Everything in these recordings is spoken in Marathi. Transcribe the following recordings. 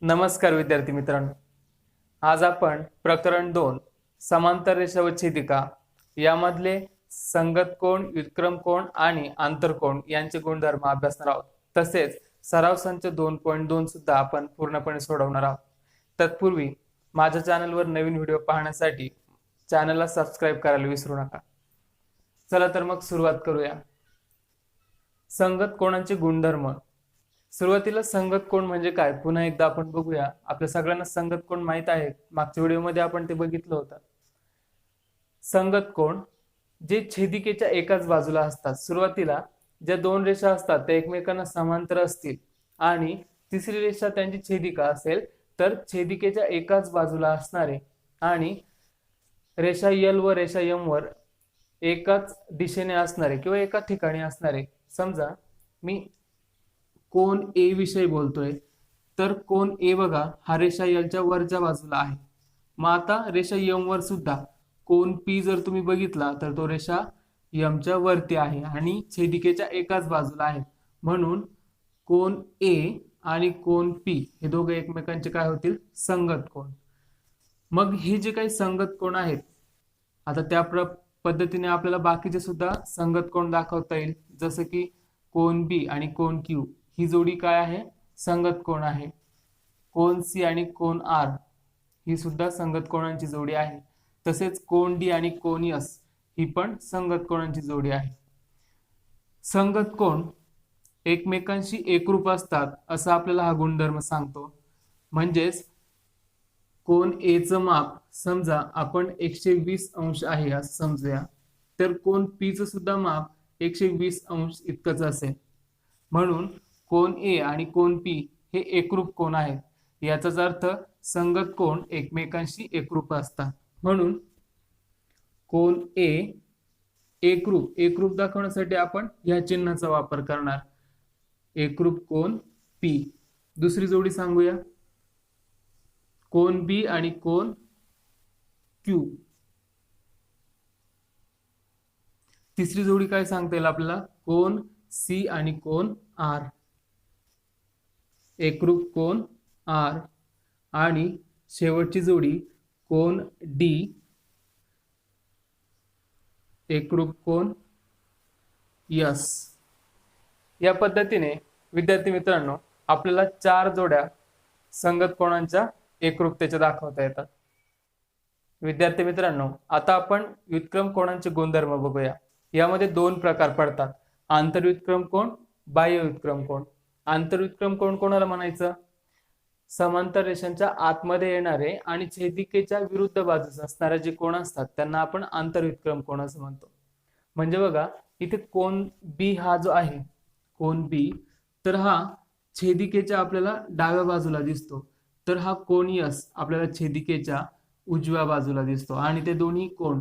नमस्कार विद्यार्थी मित्रांनो, आज आपण प्रकरण 2 समांतर रेषा व छेदिका यामधले संगत कोन, व्युत्क्रम कोन आणि आंतरकोन यांचे गुणधर्म अभ्यासणार आहोत। तसेच सराव संच 2.2 सुद्धा आपण पूर्णपणे सोडवणार आहोत। तत्पूर्वी माझ्या चॅनलवर नवीन व्हिडिओ पाहण्यासाठी चॅनलला सबस्क्राइब करायला विसरू नका। चला तर मग सुरुवात करूया। संगत कोणांचे गुणधर्म। सुरुवातीला संगत कोन म्हणजे काय पुन्हा एकदा आपण बघूया। आपल्या सगळ्यांना संगत कोन माहित आहे, मागच्या व्हिडिओमध्ये आपण ते बघितलं होतं। संगत कोन जे छेदिकेच्या एकाच बाजूला असतात। सुरुवातीला ज्या दोन रेषा असतात त्या एकमेकांना समांतर असतील आणि तिसरी रेषा त्यांची छेदिका असेल तर छेदिकेच्या एकाच बाजूला असणारे आणि रेषा L व रेषा M वर एकाच दिशेने असणारे किंवा एका ठिकाणी असणारे। समजा मी कोन ए विषयी बोलतोय तर कोन ए बघा हा रेषा L च्या वरच्या बाजूला आहे। मग आता रेषा M वर सुद्धा कोन P जर तुम्ही बघितला तर तो रेषा M च्या वरती आहे आणि छेदिकेच्या एकाच बाजूला आहे। म्हणून कोन ए आणि कोन P हे दोघे एकमेकांचे काय होतील, संगत कोन। मग हे जे काही संगत कोन आहेत आता त्या पद्धतीने आपल्याला बाकीचे सुद्धा संगत कोन दाखवता येईल। जसे की कोन बी आणि कोन क्यू ही जोडी काय आहे, संगत कोन आहे। कोन सी आणि कोन आर ही सुद्धा संगत कोनांची जोडी आहे। तसेच कोन डी आणि कोन एस ही पण संगत कोनांची जोडी आहे। संगत कोन एकमेकांशी एकरूप असतात असं आपल्याला हा गुणधर्म सांगतो। म्हणजेच कोन ए चं माप समजा आपण 120 अंश आहे असं समजूया, तर कोन पी चं सुद्धा माप 120 अंश इतकंच असेल। म्हणून कोन ए आणि कोन पी हे एकरूप कोन आहेत। याचाच अर्थ संगत कोन एकमेकांशी एकरूप असतात। म्हणून कोन ए एकरूप दाखवण्यासाठी आपण या चिन्हाचा वापर करणार, एकरूप कोन पी। दुसरी जोडी सांगूया, कोन बी आणि कोन क्यू। तिसरी जोडी काय सांगता येईल आपल्याला, कोन सी आणि कोन आर, एकरूप कोन आर। आणि शेवटची जोडी कोन डी, एकरूप कोन यस। या पद्धतीने विद्यार्थी मित्रांनो आपल्याला 4 जोड्या संगत कोनांच्या एकरूपतेच्या दाखवता येतात। विद्यार्थी मित्रांनो आता आपण व्युत्क्रम कोनांचे गुणधर्म बघूया। यामध्ये 2 प्रकार पडतात, आंतरव्युत्क्रम कोन, बाह्य व्युत्क्रम कोन। आंतरव्युत्क्रम कोन कोणाला म्हणायचं, समांतर रेषांच्या आतमध्ये येणारे आणि छेदिकेच्या विरुद्ध बाजूस असणारे जे कोन असतात त्यांना आपण आंतरव्युत्क्रम कोन असं म्हणतो। म्हणजे बघा इथे कोन बी हा जो आहे, कोन बी तर हा छेदिकेच्या आपल्याला डाव्या बाजूला दिसतो, तर हा कोन यस आपल्याला छेदिकेच्या उजव्या बाजूला दिसतो। आणि ते दोन्ही कोन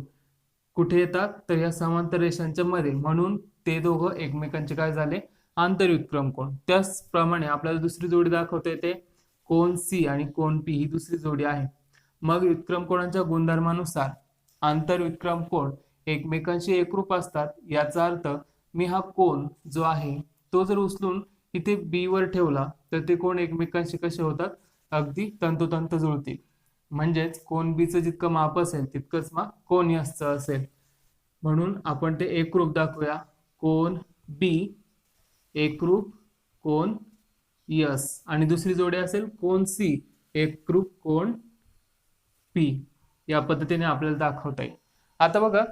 कुठे येतात तर या समांतर रेषांच्या मध्ये, म्हणून ते दोघं एकमेकांचे काय झाले, आंतरव्युत्क्रम कोन। त्याचप्रमाणे आपल्याला दुसरी जोडी दाखवता येते, कोन सी आणि कोन पी ही दुसरी जोडी आहे। मग व्युत्क्रम कोनांच्या गुणधर्मानुसार आंतरव्युत्क्रम कोन एकमेकांशी एकरूप असतात। याचा अर्थ मी हा कोन जो आहे तो जर उचलून इथे बी वर ठेवला तर ते कोन एकमेकांशी कसे होतात, अगदी तंतोतंत जुळतील। म्हणजेच कोन बी चं जितकं माप असेल तितकंच माप कोन यस चं असेल। म्हणून आपण ते एकरूप दाखवूया, कोन बी एकरूप कोन यस। आणि दुसरी जोडी असेल कोन सी एकरूप कोन पी। या पद्धतीने आपल्याला दाखवता येईल। आता बघा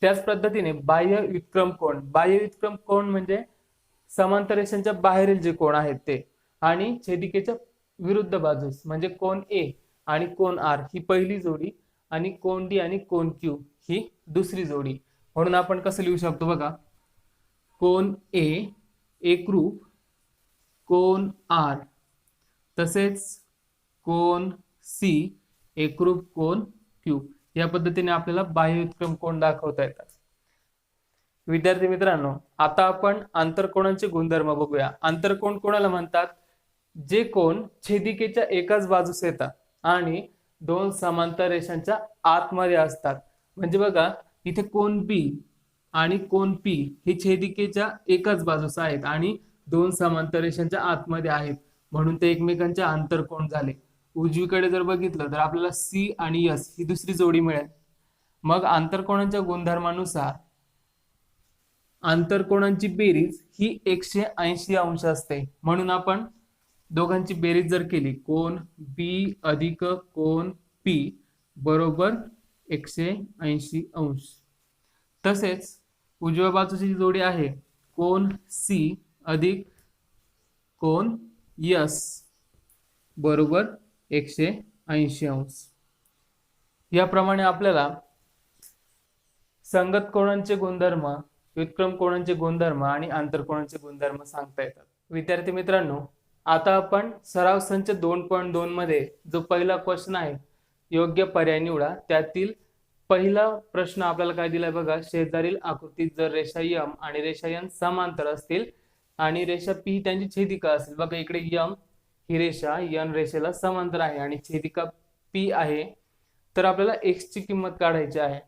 त्याच पद्धतीने बाह्य व्युत्क्रम कोन। बाह्य व्युत्क्रम कोन म्हणजे समांतर रेषांच्या बाहेरील जे कोन आहेत ते, आणि छेदिकेच्या विरुद्ध बाजूस म्हणजे कोन ए आणि कोन आर ही पहिली जोडी आणि कोन डी आणि कोन क्यू ही दुसरी जोडी। म्हणून आपण कसं लिहू शकतो बघा, कोन ए एकरूप कोन आर, तसेच कोन सी एकरूप कोन क्यू। या पद्धतीने आपल्याला बाह्य व्युत्क्रम कोन दाखवता येतात। विद्यार्थी मित्रांनो आता आपण आंतरकोनांचे गुणधर्म बघूया। आंतरकोन कोणाला म्हणतात, जे कोन छेदिकेच्या एकाच बाजूस येतात आणि 2 समांतर रेषांच्या आतमध्ये असतात। म्हणजे बघा इथे कोन बी आणि कोन पी हे छेदिकेच्या एकाच बाजूस आहेत आणि दोन समांतर रेषांच्या आतमध्ये आहेत, म्हणून ते एकमेकांचे आंतरकोन झाले. उजवीकडे जर बघितलं तर आपल्याला सी आणि एस ही दुसरी जोडी मिळेल. मग आंतरकोनांच्या गुणधर्मानुसार आंतरकोनांची बेरीज ही 180 अंश असते, म्हणून आपण दोघांची बेरीज जर केली, कोन बी अधिक कोन पी बरोबर 180 अंश. तसेच उजव्या बाजूची जोडी आहे कोन सी अधिक कोन यस बरोबर 180 अंश. याप्रमाणे आपल्याला संगत कोनांचे गुणधर्म, व्युत्क्रम कोनांचे गुणधर्म आणि आंतरकोनांचे गुणधर्म सांगता येतात. विद्यार्थी मित्रांनो, आता आपण सराव संच 2.2 मध्ये जो पहिला क्वेश्चन आहे योग्य पर्याय निवडा, त्यातील पहिला प्रश्न आपल्याला काय दिलाय बघा. शेजारील आकृतीत जर रेषा यम आणि रेषा एन समांतर असतील आणि रेषा पी त्यांची छेदिका असेल. बघा इकडे यम ही रेषा एन रेषेला समांतर आहे आणि छेदिका पी आहे, तर आपल्याला एक्स ची किंमत काढायची आहे.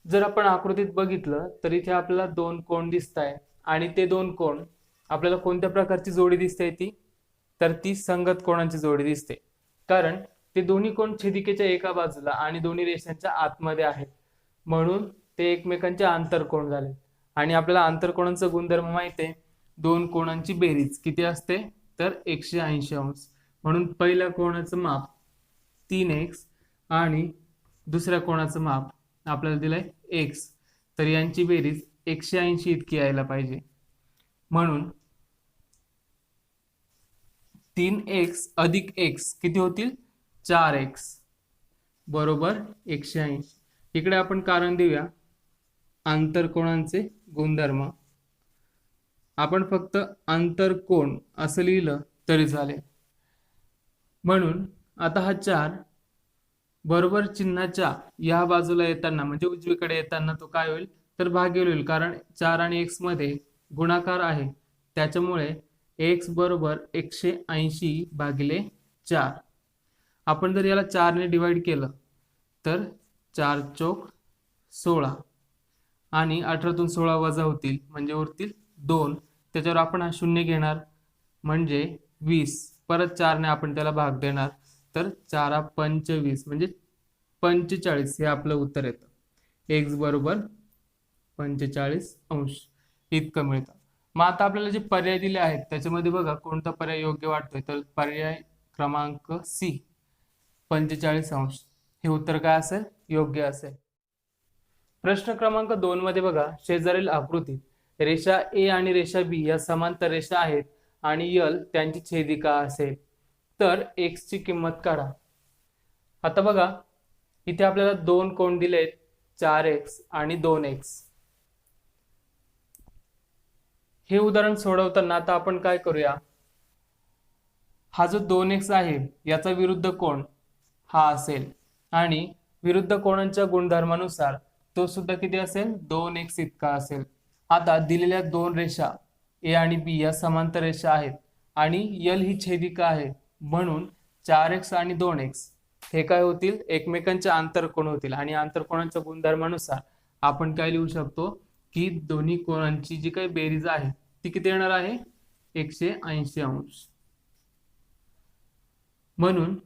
जर आपण आकृतीत बघितलं तर इथे आपल्याला दोन कोन दिसत आहे आणि ते दोन कोन आपल्याला कोणत्या प्रकारची जोडी दिसते ती, तर ती संगत कोनांची जोडी दिसते, कारण ते दोन्ही कोन छेदिकेच्या एका बाजूला आणि दोन्ही रेषांच्या आतमध्ये आहेत, म्हणून ते एकमेकांचे आंतरकोन झाले. आणि आपल्याला आंतरकोनांचा गुणधर्म माहिती आहे, दोन कोनांची बेरीज किती असते तर 180 अंश. म्हणून पहिल्या कोनाचं माप 3x आणि दुसऱ्या कोनाचं माप आपल्याला दिलंय x, तर यांची बेरीज 180 इतकी यायला पाहिजे. म्हणून 3x अधिक x किती होतील 4x बरोबर 180. इकडे आपण कारण देऊया आंतरकोनांचे गुणधर्म. आपण फक्त आंतरकोन असं लिहिलं तरी चालेल. म्हणून आता हा 4 बरोबर चिन्हाच्या या बाजूला येताना म्हणजे उजवीकडे येताना तो काय होईल तर भागिले होईल, कारण 4 आणि x मध्ये गुणाकार आहे, त्याच्यामुळे x बरोबर 180 भागिले 4. आपण जर याला 4 ने डिवाइड केलं तर 4 चौक 16 आणि 18तून 16 वजा होतील म्हणजे उरतील 2. त्याच्यावर आपण हा शून्य घेणार म्हणजे 20, परत 4 ने आपण त्याला भाग देणार तर 4 25 म्हणजे 45 हे आपलं उत्तर येतं. x बरोबर 45 अंश इतकं मिळतं. मग आता आपल्याला जे पर्याय दिले आहेत त्याच्यामध्ये बघा कोणता पर्याय योग्य वाटतोय, तर पर्याय क्रमांक सी 45 अंश हे उत्तर काय असेल योग्य असेल. प्रश्न क्रमांक 2 मध्ये बघा, शेजारील आकृतीत रेषा ए आणि रेषा बी या समांतर रेषा आहेत आणि यल त्यांची छेदिका असेल, तर x ची किंमत काढा. आता बघा इथे आपल्याला दोन कोन दिलेत 4x आणि 2x. हे उदाहरण सोडवताना आता आपण काय करूया, हा जो 2x आहे याचा विरुद्ध कोन हा असेल आणि विरुद्ध कोनांच्या गुणधर्मानुसार तो सुद्धा किती असेल 2x इतका असेल. आता दिलेल्या दोन रेषा ए आणि बी या समांतर रेषा आहेत आणि यल ही छेदिका आहे, म्हणून 4x आणि 2x हे काय होतील एकमेकांचे आंतरकोन होतील. आणि आंतरकोनांच्या गुणधर्मानुसार आपण काय लिहू शकतो की दोन्ही कोनांची जी काही बेरीज आहे ती किती येणार आहे 180 अंश. म्हणून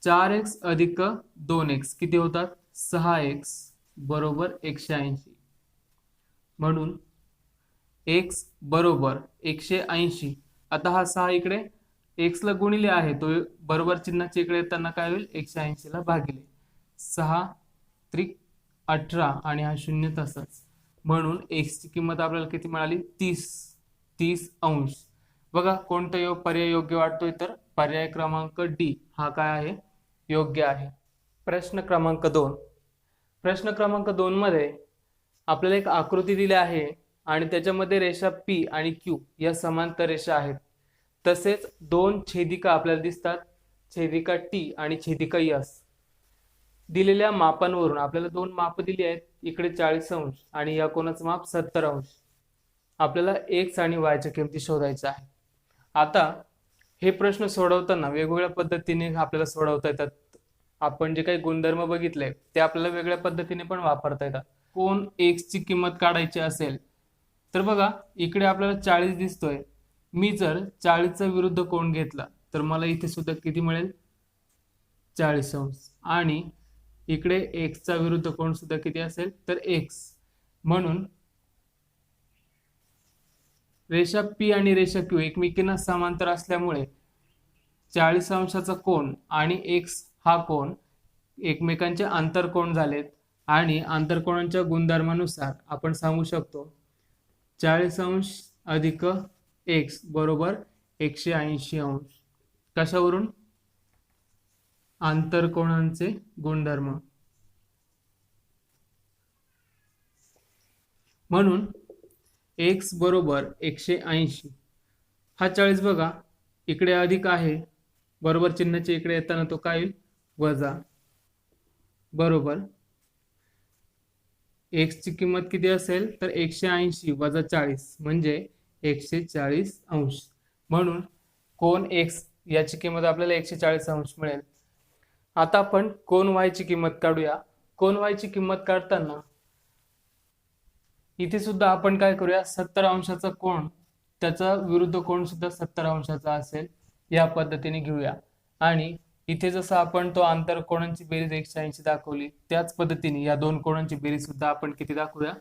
4x अधिक 2x किती होतात 6x बरोबर 180. म्हणून x बरोबर 180. आता हा 6 इकडे x ला गुणिले आहे, तो बरोबर चिन्हाच्या इकडे येताना काय होईल 180 ला भागिले 6 त्रिक 18 आणि हा शून्य तसंच. म्हणून x ची किंमत आपल्याला किती मिळाली 30 अंश. बघा कोणता पर्याय योग्य वाटतोय, तर पर्याय क्रमांक डी हा काय आहे योग्य आहे. प्रश्न क्रमांक 2. प्रश्न क्रमांक 2 मध्ये आपल्याला एक आकृती दिली आहे आणि त्याच्यामध्ये रेषा P आणि Q या समांतर रेषा आहेत. तसेच दोन छेदिका आपल्याला दिसतात, छेदिका T आणि छेदिका S. दिलेल्या मापांवरून आपल्याला दोन माप दिली आहेत, इकडे 40 अंश आणि या कोनाचं माप 70 अंश. आपल्याला x आणि y च्या किमती शोधायच्या आहेत. आता हे प्रश्न सोडवताना वेगवेगळ्या पद्धतीने आपल्याला सोडवता येतात. आपण जे काही गुणधर्म बघितले ते आपल्याला वेगळ्या पद्धतीने पण वापरता येतात. कोन एक्स ची किंमत काढायची असेल तर बघा इकडे आपल्याला 40 दिसतोय. मी जर 40चा विरुद्ध कोन घेतला तर मला इथे सुद्धा किती मिळेल? 40 अंश. आणि इकडे एक्सचा विरुद्ध कोन सुद्धा किती असेल? तर एक्स. म्हणून रेषा पी आणि रेषा क्यू एकमेकींना समांतर असल्यामुळे 40 अंशाचा कोन आणि एक्स हा कोन एकमेकांचे आंतरकोन झालेत. आणि आंतरकोनांच्या गुणधर्मानुसार आपण सांगू शकतो 40 अंश अधिक एक्स बरोबर 180 अंश. कशावरून? आंतरकोनांचे गुणधर्म. म्हणून एक्स बरोबर 180. हा 40 बघा इकडे अधिक आहे बरोबर चिन्हाचे इकडे येताना तो काय होईल? वजा. बरोबर एक्स ची किंमत किती असेल? तर 180 वजा 40 म्हणजे 140 अंश. म्हणून कोन एक्स याची किंमत आपल्याला 140 अंश मिळेल. आता आपण कोन वाय ची किंमत काढूया. कोन वाय ची किंमत काढताना इथे सुद्धा आपण काय करूया? 70 अंशाचा कोन त्याचा विरुद्ध कोन सुद्धा 70 अंशाचा असेल या पद्धतीने घेऊया. आणि इथे जसं आपण तो आंतरकोनांची बेरीज 180 दाखवली त्याच पद्धतीने या दोन कोनांची बेरीज सुद्धा आपण किती दाखवूया?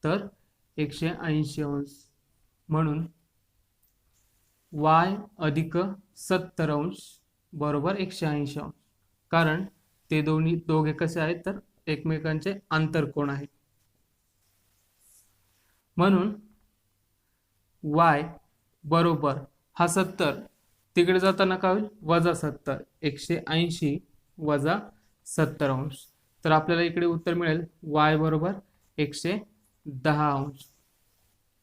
तर 180 अंश. म्हणून y अधिक 70 अंश बरोबर 180 अंश. कारण ते दोघे कसे आहेत? तर एकमेकांचे आंतरकोन आहेत. म्हणून y बरोबर हा 70 तिकडे जाताना काय होईल? वजा 70. 180 वजा 70 अंश. तर आपल्याला इकडे उत्तर मिळेल y बरोबर 110 अंश.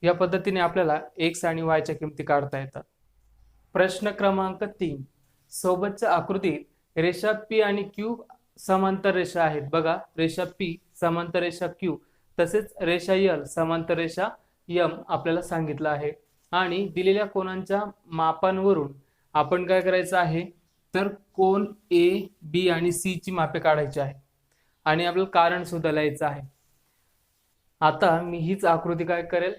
या पद्धतीने आपल्याला x आणि y च्या किमती काढता येतात. प्रश्न क्रमांक 3. सोबतच्या आकृतीत रेषा P आणि Q समांतर रेषा आहेत. बघा रेषा P समांतर रेषा Q तसेच रेषा L समांतर रेषा M आपल्याला सांगितलं आहे. आणि दिलेल्या कोनांच्या मापांवरून आपण काय करायचं आहे? तर कोन A, B आणि C ची मापे काढायची आहे आणि आपल्याला कारण सुद्धा लिहायचं आहे. आता मी हीच आकृती काय करेल?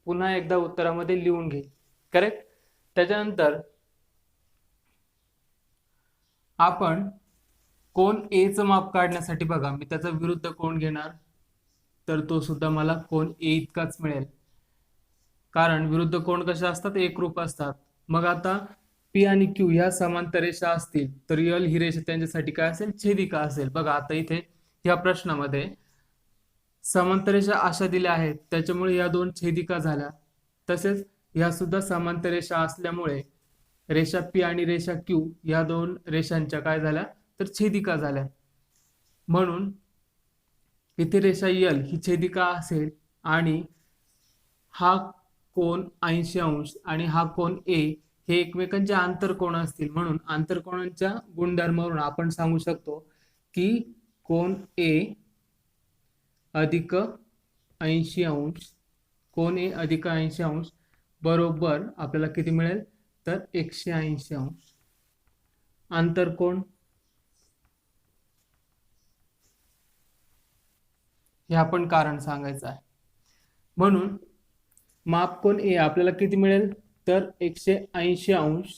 पुन्हा एकदा उत्तरामध्ये लिहून घेईल. करेक्ट. त्याच्यानंतर आपण कोन A चं माप काढण्यासाठी बघा मी त्याचा विरुद्ध कोन घेणार तर तो सुद्धा मला कोन A इतकाच मिळेल. कारण विरुद्ध कोन कसे असतात? एकरूप असतात. मग आता P आणि Q ह्या समांतर रेषा असतील तर L ही रेषा त्यांच्यासाठी काय असेल? छेदिका असेल. बघा आता इथे ह्या प्रश्नामध्ये समांतर रेषा अशा दिल्या आहेत त्याच्यामुळे या दोन छेदिका झाल्या. तसेच ह्या सुद्धा समांतर रेषा असल्यामुळे रेषा P आणि रेषा Q या दोन रेषांच्या काय झाल्या? तर छेदिका झाल्या. म्हणून इथे रेषा L ही छेदिका असेल आणि हा कोन 80 अंश आणि हा कोन A हे एकमेकांचे आंतरकोन असतील. म्हणून आंतरकोनांच्या गुणधर्मावरून आपण सांगू शकतो की कोन A अधिक 80 अंश कोन A अधिक 80 अंश बरोबर आपल्याला किती मिळेल? तर 180 अंश. आंतरकोन हे आपण कारण सांगायचं आहे. म्हणून माप कोन A आपल्याला किती मिळेल? तर 180 अंश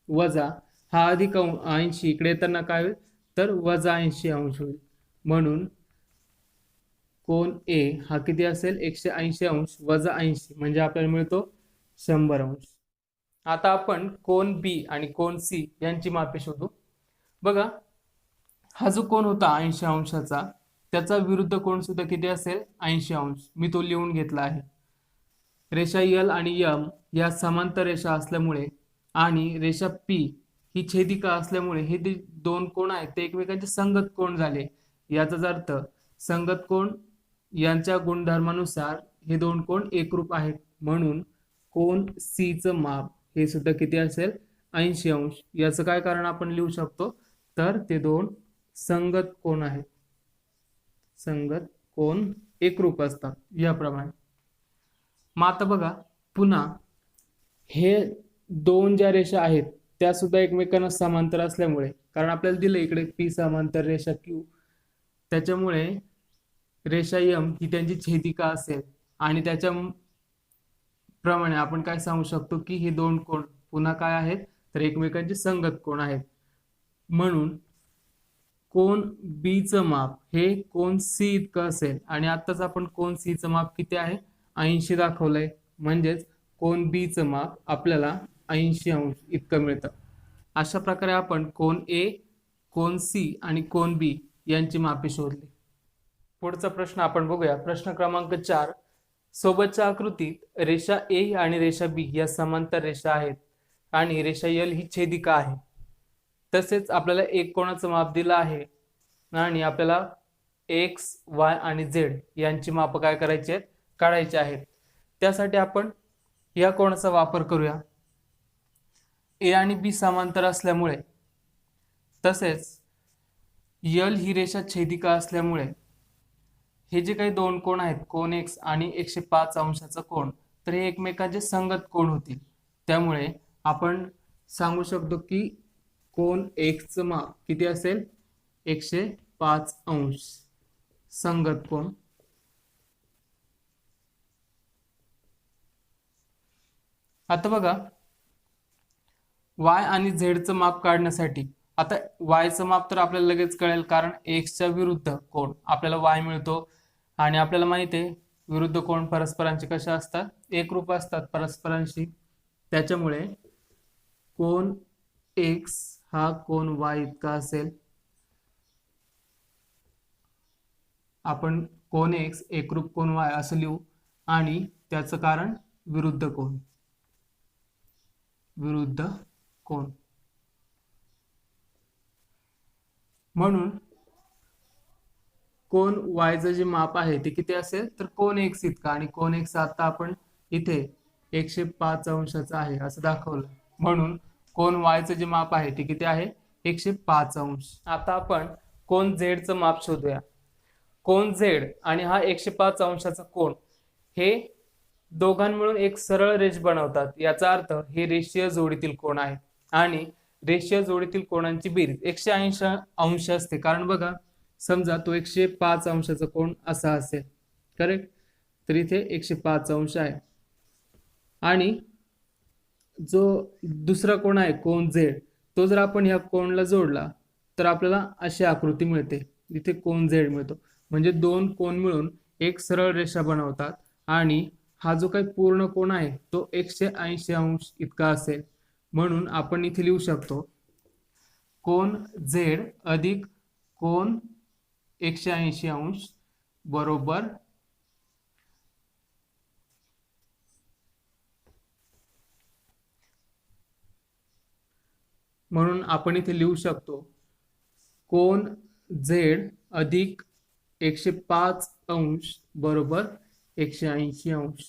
वजा हा अधिक 80 इकडे येताना काय होईल? तर वजा 80 अंश होईल. म्हणून कोन A हा किती असेल? 180 अंश वजा 80 म्हणजे आपल्याला मिळतो 100 अंश. आता आपण कोन B आणि कोन C यांची मापे शोधू. बघा हा जो कोन होता 80 अंशाचा त्याचा विरुद्ध कोन सुद्धा किती असेल? 80 अंश. मी तो लिहून घेतला आहे. रेषा L आणि M या समांतर रेषा असल्यामुळे आणि रेषा P ही छेदिका असल्यामुळे हे दोन कोन आहेत ते एकमेकांचे संगत कोन झाले. याचाच अर्थ संगत कोन यांच्या गुणधर्मानुसार हे दोन कोन एकरूप आहेत. म्हणून कोन C चं माप हे सुद्धा किती असेल? 80 अंश. याचं काय कारण आपण लिहू शकतो? तर ते दोन संगत कोन आहेत. संगत कोन एकरूप असतात याप्रमाणे. मग आता बघा पुन्हा हे दोन ज्या रेषा आहेत त्या सुद्धा एकमेकांना समांतर असल्यामुळे कारण आपल्याला दिलं इकडे P समांतर रेषा Q त्याच्यामुळे रेषा यम ही त्यांची छेदिका असेल आणि त्याच्या प्रमाणे आपण काय सांगू शकतो की हे दोन कोण पुन्हा काय आहेत तर एकमेकांचे संगत कोण आहेत. म्हणून कोन बी चं माप हे कोन सी इतकं असेल आणि आताच आपण कोन सी चं माप किती आहे 80 दाखवलंय, म्हणजेच कोन बी चं माप आपल्याला 80 अंश इतकं मिळतं. अशा प्रकारे आपण कोन ए, कोन सी आणि कोन बी यांची मापे शोधली. पुढचा प्रश्न आपण बघूया. प्रश्न क्रमांक 4. सोबतच्या आकृतीत रेषा ए आणि रेषा बी या समांतर रेषा आहेत आणि रेषा यल ही छेदिका आहे. तसेच आपल्याला एक कोणाचं माप दिलं आहे आणि आपल्याला एक्स, वाय आणि झेड यांची माप काय करायची आहेत काढायची आहेत. त्यासाठी आपण या कोणाचा वापर करूया. ए आणि बी समांतर असल्यामुळे तसेच यल ही रेषा छेदिका असल्यामुळे हे जे काही दोन कोण आहेत कोन एक्स आणि 105 अंशाचा कोन तर हे एकमेकांचे संगत कोण होतील. त्यामुळे आपण सांगू शकतो की कोन एक्स चं माप किती असेल 105 अंश संगत कोण. आता बघा वाय आणि झेडचं माप काढण्यासाठी आता वायचं माप तर आपल्याला लगेच कळेल कारण एक्सच्या विरुद्ध कोण आपल्याला वाय मिळतो आणि आपल्याला माहिती आहे विरुद्ध कोण परस्परांचे कसे असतात एकरूप असतात परस्परांशी. त्याच्यामुळे कोन एक्स हा कोन वाय इतका असेल. आपण कोन एक्स एकरूप कोन वाय असं लिहू आणि त्याचं कारण विरुद्ध कोन म्हणून कोन वायचं जे माप आहे ते किती असेल तर कोन एक्स इतका आणि कोन एक्स आता आपण इथे 105 अंशाचा आहे असं दाखवलं. म्हणून कोन वायचं जे माप आहे ते किती आहे 105 अंश. आता आपण कोन झेडचं माप शोधूया. कोन झेड आणि हा 105 अंशाचा कोन हे दोघां मिळून एक सरळ रेष बनवतात. याचा अर्थ हे रेषीय जोडीतील कोण आहेत आणि रेषीय जोडीतील कोणांची बेरीज 180 अंश असते. कारण बघा समजा तो 105 अंशाचा कोण असा असेल करेक्ट तर इथे 105 अंश आहे आणि जो दुसरा कोण आहे कोन झेड तो जर आपण ह्या कोणला जोडला तर आपल्याला अशी आकृती मिळते. इथे कोन झेड मिळतो म्हणजे दोन कोण मिळून एक सरळ रेषा बनवतात आणि हा जो काही पूर्ण कोण आहे तो 180 अंश इतका असेल. म्हणून आपण इथे लिहू शकतो कोन झेड अधिक कोन 180 अंश बरोबर म्हणून आपण इथे लिहू शकतो कोन झेड अधिक 105 अंश बरोबर 180 अंश.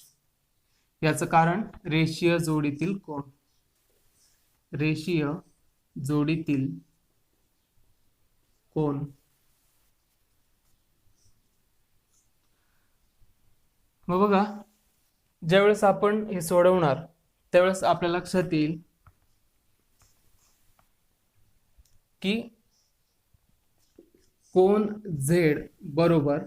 याचं कारण रेषीय जोडीतील कोण मग बघा ज्यावेळेस आपण हे सोडवणार त्यावेळेस आपल्या लक्षात येईल की कोन झेड बरोबर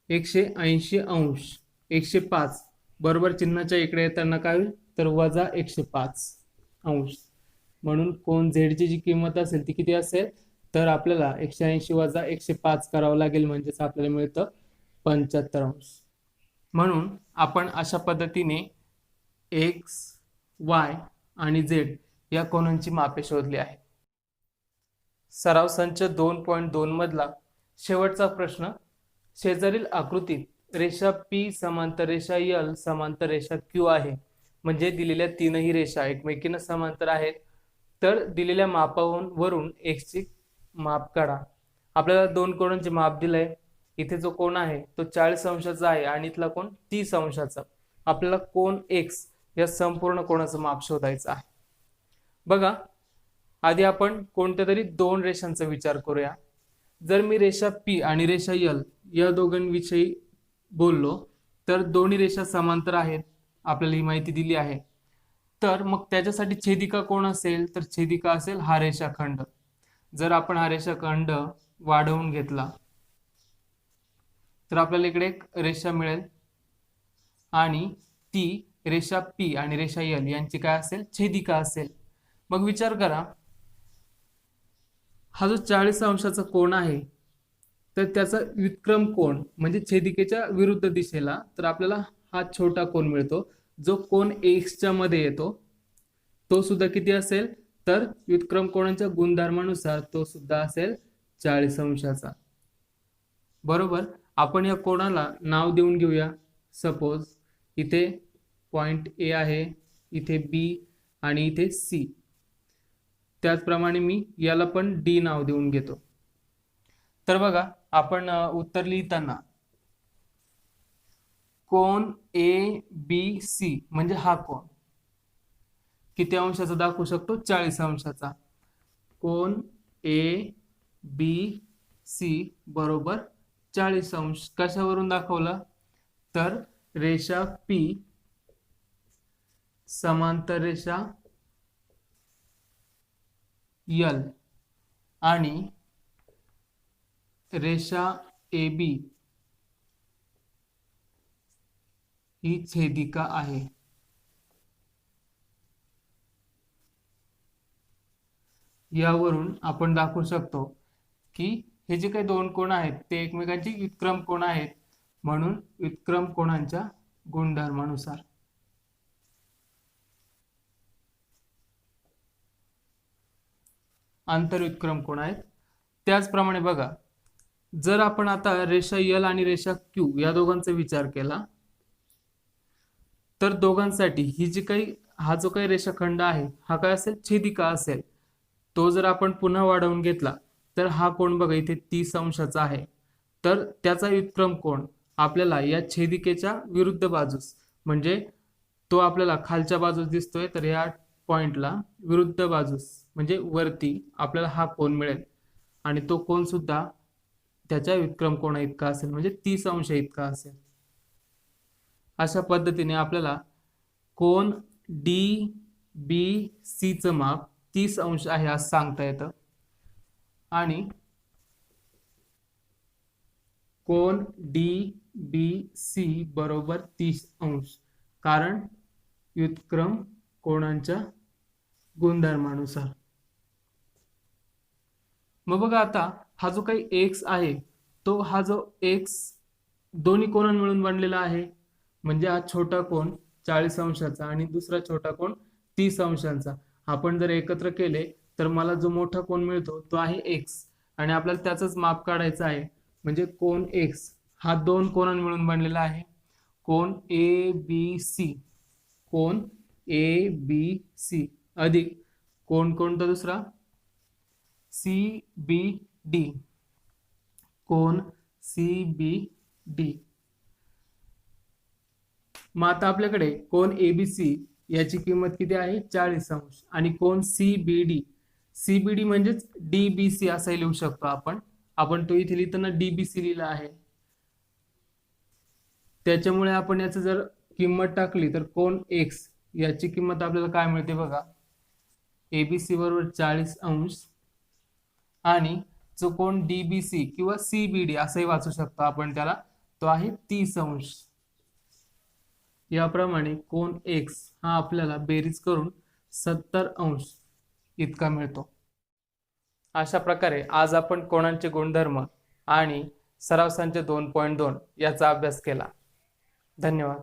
180 अंश 105 बरोबर चिन्हाच्या इकडे येताना काय होईल तर वजा 105 अंश. म्हणून कोन झेडची जी किंमत असेल ती किती असेल तर आपल्याला 180 वजा 105 करावं लागेल म्हणजेच आपल्याला मिळतं 75 अंश. म्हणून आपण अशा पद्धतीने एक्स, वाय आणि झेड या कोनांची मापे शोधली आहे. सराव संच 2.2 मधला शेवटचा प्रश्न. शेजारील आकृतीत रेषा पी समांतर रेषा यल समांतर रेषा क्यू आहे. म्हणजे दिलेल्या तीनही रेषा एकमेकींना समांतर आहेत. तर दिलेल्या मापावरून एक्स ची माप काढा. आपल्याला दोन कोणांचे माप दिलंय. इथे जो कोण आहे तो 40 अंशाचा आहे आणि इथला कोण 30 अंशाचा. आपल्याला कोन एक्स या संपूर्ण कोणाचं माप शोधायचं आहे. बघा आधी आपण कोणत्या तरी दोन रेषांचा विचार करूया. जर मी रेषा पी आणि रेषा यल या दोघांविषयी बोललो तर दोन्ही रेषा समांतर आहेत आपल्याला ही माहिती दिली आहे. तर मग त्याच्यासाठी छेदिका कोण असेल तर छेदिका असेल हा रेषाखंड. जर आपण हा रेषाखंड वाढवून घेतला तर आपल्याला इकडे एक रेषा मिळेल आणि ती रेषा पी आणि रेषा यल यांची काय असेल, छेदिका असेल. मग विचार करा, हा जो 40 अंशाचा कोन आहे तर त्याचा व्युत्क्रम कोन म्हणजे छेदिकेच्या विरुद्ध दिशेला, तर आपल्याला हा छोटा कोन मिळतो जो कोन एक्सच्या मध्ये येतो. तो सुद्धा किती असेल, तर व्युत्क्रम कोनांच्या गुणधर्मानुसार तो सुद्धा असेल 40 अंशाचा. बरोबर. आपण या कोणाला नाव देऊन घेऊया. सपोज इथे पॉइंट ए आहे, इथे बी आणि इथे सी. त्याचप्रमाणे मी याला पण डी नाव देऊन घेतो. तर बघा, आपण उत्तर लिहिताना कोन ए बी सी म्हणजे हा कोन किती अंशाचा दाखवू शकतो, 40 अंशाचा. कोन ए बी सी बरोबर 40 अंश. कशावरून दाखवलं, तर रेषा पी समांतर रेषा यल आणि रेषा ए बी ही छेदिका आहे. यावरून आपण दाखवू शकतो की हे जे काही दोन कोन आहेत ते एकमेकांचे व्युत्क्रम कोन आहेत, म्हणून व्युत्क्रम कोनांच्या गुणधर्मानुसार. आंतरव्युत्क्रम कोन आहेत. त्याचप्रमाणे बघा, जर आपण आता रेषा यल आणि रेषा क्यू या दोघांचा विचार केला तर दोघांसाठी ही जी काही हा जो काही रेषाखंड आहे हा काय असेल, छेदिका असेल. तो जर आपण पुन्हा वाढवून घेतला तर हा कोन बघा इथे 30 अंशाचा आहे. तर त्याचा व्युत्क्रम कोन आपल्याला या छेदिकेच्या विरुद्ध बाजूस म्हणजे तो आपल्याला खालच्या बाजूस दिसतोय, तर या पॉइंटला विरुद्ध बाजूस म्हणजे वरती आपल्याला हा कोन मिळेल आणि तो कोन सुद्धा त्याच्या व्युत्क्रम कोना इतका असेल म्हणजे 30 अंश इतका असेल. अशा पद्धतीने आपल्याला कोन डी बी सी चं माप 30 अंश आहे असं सांगता येतं आणि कोन डी बी सी बरोबर 30 अंश, कारण व्युत्क्रम कोनांच्या गुणधर्मानुसार. मग बघा, आता हा जो काही एक्स आहे तो हा जो एक्स दोन्ही कोनां मिळून बनलेला आहे, म्हणजे हा छोटा कोन 40 अंशाचा आणि दुसरा छोटा कोन 30 अंशांचा. आपण जर एकत्र केले तर मला जो मोठा कोन मिळतो तो आहे एक्स आणि आपल्याला त्याचंच माप काढायचं आहे. म्हणजे कोन एक्स हा दोन कोनां मिळून बनलेला आहे, कोन A B C. Cone A B C अधिक कोन कोणता दुसरा, सी बी डी. कोन सी बी डी. मग आता आपल्याकडे कोन एबीसी याची किंमत किती आहे, 40 अंश. आणि कोन सीबीडी, सीबीडी म्हणजेच डीबीसी असं लिहू शकतो आपण तो इथे लिहिताना डीबीसी लिहिला आहे. त्याच्यामुळे आपण याचं जर किंमत टाकली तर कोन एक्स याची किंमत आपल्याला काय मिळते बघा, एबीसी बरोबर 40 अंश आणि जो कोन डीबीसी किंवा सीबीडी असंही वाचू शकतो आपण त्याला, तो आहे 30 अंश. याप्रमाणे कोन एक्स हा आपल्याला बेरीज करून 70 अंश इतका मिळतो. अशा प्रकारे आज आपण कोनांचे गुणधर्म आणि सराव संच 2.2 याचा अभ्यास केला. धन्यवाद.